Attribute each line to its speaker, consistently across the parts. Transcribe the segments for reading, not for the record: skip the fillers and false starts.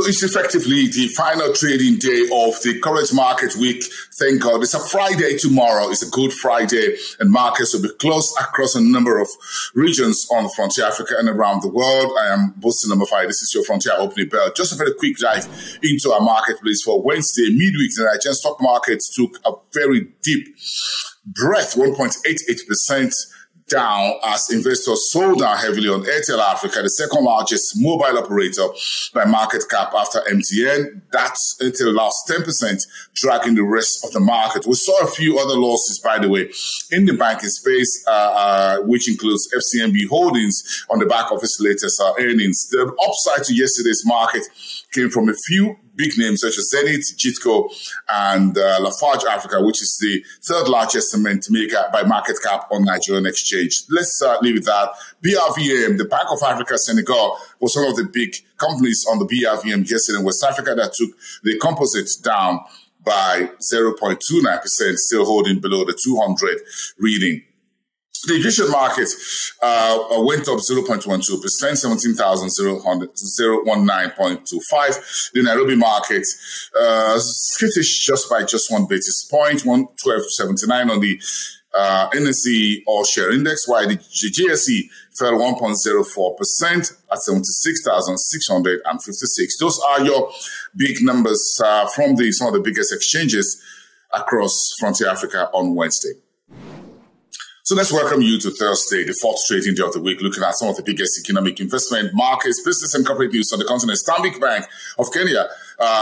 Speaker 1: So it's effectively the final trading day of the current market week. Thank God. It's a Friday tomorrow. It's a Good Friday, and markets will be closed across a number of regions on Frontier Africa and around the world. I am Boasting number 5. This is your Frontier Opening Bell. Just a very quick dive into our marketplace for Wednesday midweek. The Nigerian stock markets took a very deep breath, 1.88%. down as investors sold down heavily on Airtel Africa, the second largest mobile operator by market cap after MTN. That's Airtel lost 10%, dragging the rest of the market. We saw a few other losses, by the way, in the banking space, which includes ZimRe Holdings on the back of its latest earnings. The upside to yesterday's market came from a few big names such as Zenith, Jitco, and Lafarge Africa, which is the third largest cement maker by market cap on Nigerian exchange. Let's leave it that. BRVM, the Bank of Africa Senegal, was one of the big companies on the BRVM yesterday in West Africa that took the composite down by 0.29%, still holding below the 200 reading. The Egyptian market went up 0.12%, 17,019.25. The Nairobi market skittish just by 1 basis point, 112.79 on the NSE All Share Index, while the GSE fell 1.04% at 76,656. Those are your big numbers from some of the biggest exchanges across Frontier Africa on Wednesday. So let's welcome you to Thursday, the fourth trading day of the week, looking at some of the biggest economic investment markets, business and corporate news on the continent. Stanbic Bank of Kenya,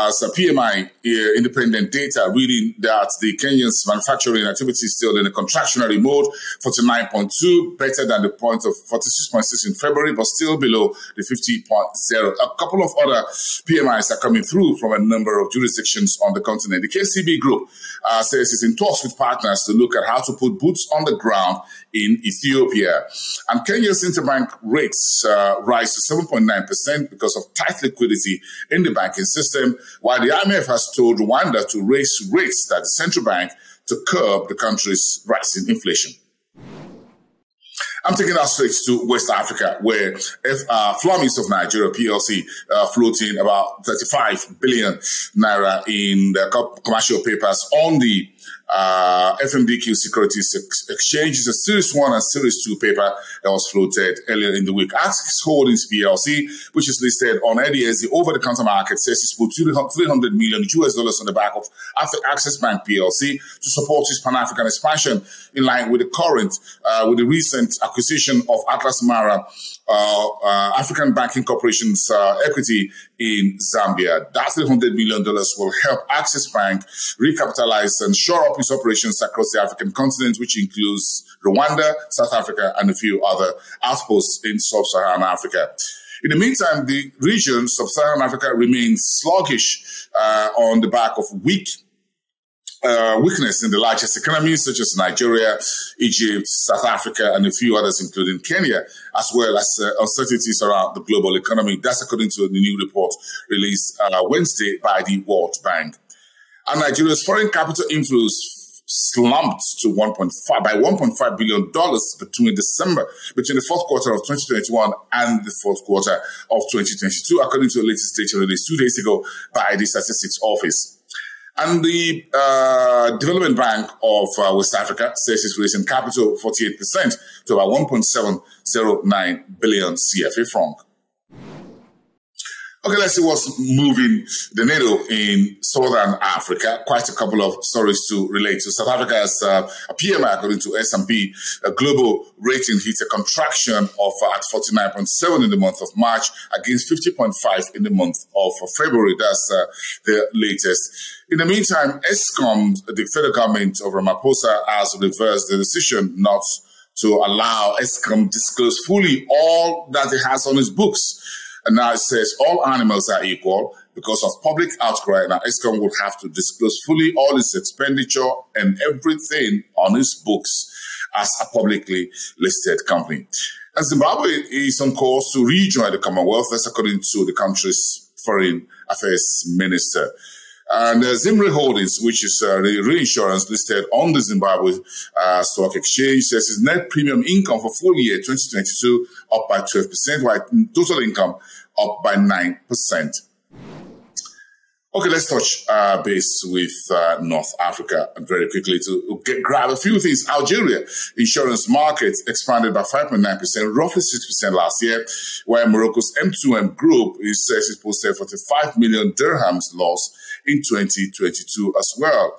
Speaker 1: so PMI independent data reading that the Kenyan's manufacturing activity is still in a contractionary mode, 49.2, better than the point of 46.6 in February, but still below the 50.0. A couple of other PMIs are coming through from a number of jurisdictions on the continent. The KCB Group says it's in talks with partners to look at how to put boots on the ground in Ethiopia. And Kenya's interbank rates rise to 7.9% because of tight liquidity in the banking system, while the IMF has told Rwanda to raise rates at the central bank to curb the country's rising inflation. I'm taking us straight to West Africa, where Flummies of Nigeria PLC floating about 35 billion naira in the commercial papers on the FMDQ Securities Exchange. Is a Series 1 and Series 2 paper that was floated earlier in the week. Axis Holdings PLC, which is listed on NDSE over-the-counter market, says it's put $300 million on the back of Access Bank PLC to support its Pan-African expansion in line with the recent acquisition of Atlas Mara, African Banking Corporation's equity in Zambia. That $300 million will help Access Bank recapitalize and shore up its operations across the African continent, which includes Rwanda, South Africa, and a few other outposts in sub-Saharan Africa. In the meantime, the region, sub-Saharan Africa, remains sluggish on the back of weakness in the largest economies such as Nigeria, Egypt, South Africa, and a few others, including Kenya, as well as uncertainties around the global economy. That's according to the new report released Wednesday by the World Bank. And Nigeria's foreign capital inflows slumped to $1.5 billion between the fourth quarter of 2021 and the fourth quarter of 2022, according to the latest data released 2 days ago by the Statistics Office. And the Development Bank of West Africa says it's raising capital 48% to about 1.709 billion CFA franc. Okay, let's see what's moving the needle in Southern Africa. Quite a couple of stories to relate to. South Africa's PMI, according to S&P, a global rating hit a contraction of at 49.7 in the month of March against 50.5 in the month of February. That's the latest. In the meantime, ESCOM, the federal government of Ramaphosa, has reversed the decision not to allow ESCOM disclose fully all that it has on its books. And now it says all animals are equal because of public outcry. Now, ESCOM will have to disclose fully all its expenditure and everything on its books as a publicly listed company. And Zimbabwe is on course to rejoin the Commonwealth. That's according to the country's foreign affairs minister. And ZimRe Holdings, which is the reinsurance listed on the Zimbabwe Stock Exchange, says its net premium income for full year 2022 up by 12%, while total income up by 9%. Okay, let's touch base with North Africa and very quickly to grab a few things. Algeria insurance market expanded by 5.9%, roughly 6% last year, while Morocco's M2M group says it posted 45 million dirhams loss in 2022 as well.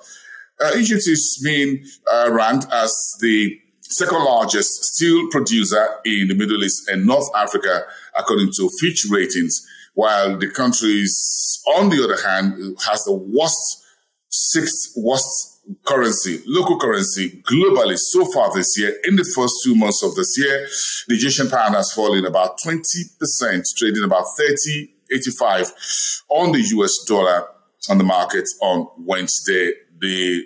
Speaker 1: Egypt is being ranked as the second largest steel producer in the Middle East and North Africa, according to Fitch ratings, while the country's, on the other hand, has the sixth worst currency, local currency, globally so far this year. In the first 2 months of this year, the Egyptian pound has fallen about 20%, trading about 30.85 on the US dollar on the market on Wednesday. The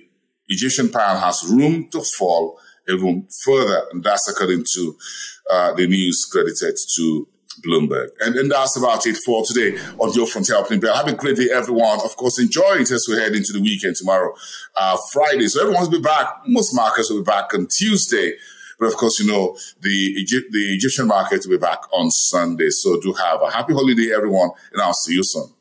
Speaker 1: Egyptian pound has room to fall even further, and that's according to the news credited to Bloomberg. And that's about it for today on Your Frontier Opening Bell. Have a great day, everyone. Of course, enjoy it as we head into the weekend tomorrow, Friday. So everyone's will be back. Most markets will be back on Tuesday. But of course, you know, the Egyptian market will be back on Sunday. So do have a happy holiday, everyone, and I'll see you soon.